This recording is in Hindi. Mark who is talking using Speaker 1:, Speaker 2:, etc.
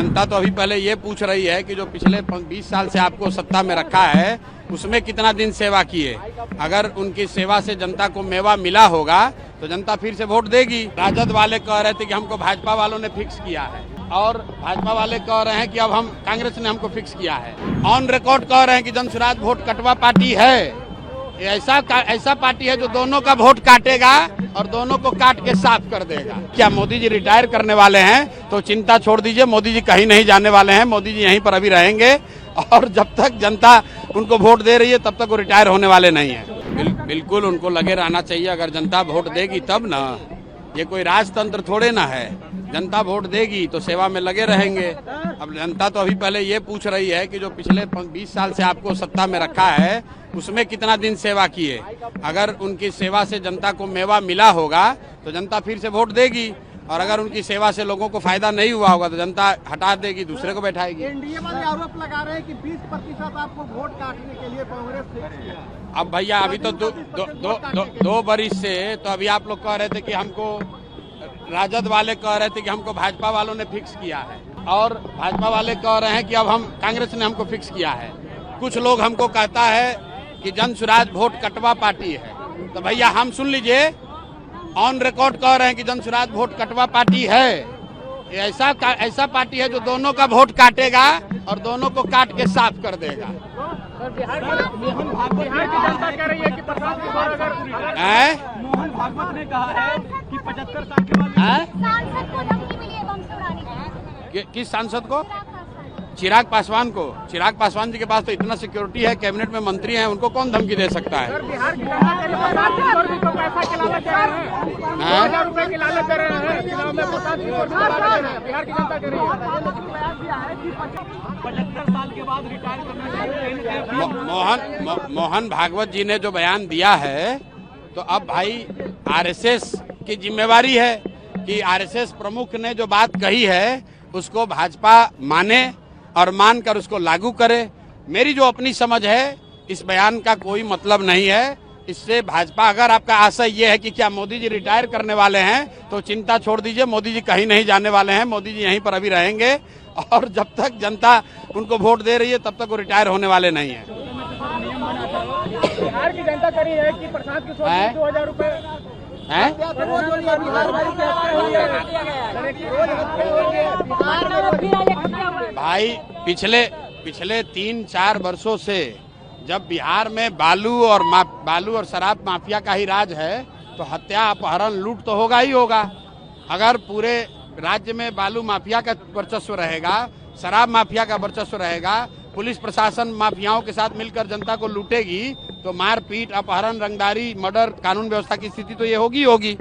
Speaker 1: जनता तो अभी पहले ये पूछ रही है कि जो पिछले 20 साल से आपको सत्ता में रखा है उसमें कितना दिन सेवा किए। अगर उनकी सेवा से जनता को मेवा मिला होगा तो जनता फिर से वोट देगी। राजद वाले कह रहे थे कि हमको भाजपा वालों ने फिक्स किया है और भाजपा वाले कह रहे हैं कि अब हम कांग्रेस ने हमको फिक्स किया है। ऑन रिकॉर्ड कह रहे हैं कि जनसुराज वोट कटवा पार्टी है। ऐसा पार्टी है जो दोनों का वोट काटेगा और दोनों को काट के साफ कर देगा। क्या मोदी जी रिटायर करने वाले हैं तो चिंता छोड़ दीजिए, मोदी जी कहीं नहीं जाने वाले हैं, मोदी जी यहीं पर अभी रहेंगे और जब तक जनता उनको वोट दे रही है तब तक वो रिटायर होने वाले नहीं है। बिल्कुल उनको लगे रहना चाहिए। अगर जनता वोट देगी तब ना, ये कोई राजतंत्र थोड़े ना है। जनता वोट देगी तो सेवा में लगे रहेंगे। अब जनता तो अभी पहले ये पूछ रही है कि जो पिछले 20 साल से आपको सत्ता में रखा है उसमें कितना दिन सेवा किए। अगर उनकी सेवा से जनता को मेवा मिला होगा तो जनता फिर से वोट देगी और अगर उनकी सेवा से लोगों को फायदा नहीं हुआ होगा तो जनता हटा देगी, दूसरे को बैठाएगी।
Speaker 2: एनडीए वाले आरोप लगा रहे हैं कि 20% आपको वोट काटने के लिए कांग्रेस ने।
Speaker 1: अब भैया अभी तो दो बरिस से तो अभी आप लोग कह रहे थे कि हमको, राजद वाले कह रहे थे कि हमको भाजपा वालों ने फिक्स किया है और भाजपा वाले कह रहे हैं कि अब हम कांग्रेस ने हमको फिक्स किया है। कुछ लोग हमको कहता है कि जनसुराज वोट कटवा पार्टी है। तो भैया हम सुन लीजिए, ऑन रिकॉर्ड कह रहे हैं कि जनसुराज वोट कटवा पार्टी है। ऐसा पार्टी है जो दोनों का वोट काटेगा और दोनों को काट के साफ कर देगा।
Speaker 2: बिहार की जनता कह रही है कि 50 के बाद अगर मोहन भागवत ने कहा है कि 75 साल के बाद
Speaker 3: सांसद को धमकी मिली है बम से उड़ाने की।
Speaker 1: किस सांसद को? चिराग पासवान को। चिराग पासवान जी के पास तो इतना सिक्योरिटी है, कैबिनेट में मंत्री हैं, उनको कौन धमकी दे सकता है?
Speaker 2: बिहार की जनता पैसा के लालच दे रहे हैं, 2000 रुपए की लालच दे रहे हैं, चुनाव में 50 बिहार की जनता कह रही है 75 साल के बाद रिटायर करना।
Speaker 1: मोहन भागवत जी ने जो बयान दिया है तो अब भाई आरएसएस की जिम्मेवारी है कि आरएसएस प्रमुख ने जो बात कही है उसको भाजपा माने और मानकर उसको लागू करे। मेरी जो अपनी समझ है इस बयान का कोई मतलब नहीं है। इससे भाजपा, अगर आपका आशय ये है कि क्या मोदी जी रिटायर करने वाले हैं तो चिंता छोड़ दीजिए, मोदी जी कहीं नहीं जाने वाले हैं, मोदी जी यहीं पर अभी रहेंगे और जब तक जनता उनको वोट दे रही है तब तक वो रिटायर होने वाले नहीं है।
Speaker 2: बिहार की जनता कह रही है कि प्रसाद की 2000 रुपए
Speaker 1: भाई पिछले 3-4 वर्षों से जब बिहार में बालू और शराब माफिया का ही राज है तो हत्या, अपहरण, लूट तो होगा ही होगा। अगर पूरे राज्य में बालू माफिया का वर्चस्व रहेगा, शराब माफिया का वर्चस्व रहेगा, पुलिस प्रशासन माफियाओं के साथ मिलकर जनता को लूटेगी तो मारपीट, अपहरण, रंगदारी, मर्डर, कानून व्यवस्था की स्थिति तो ये होगी।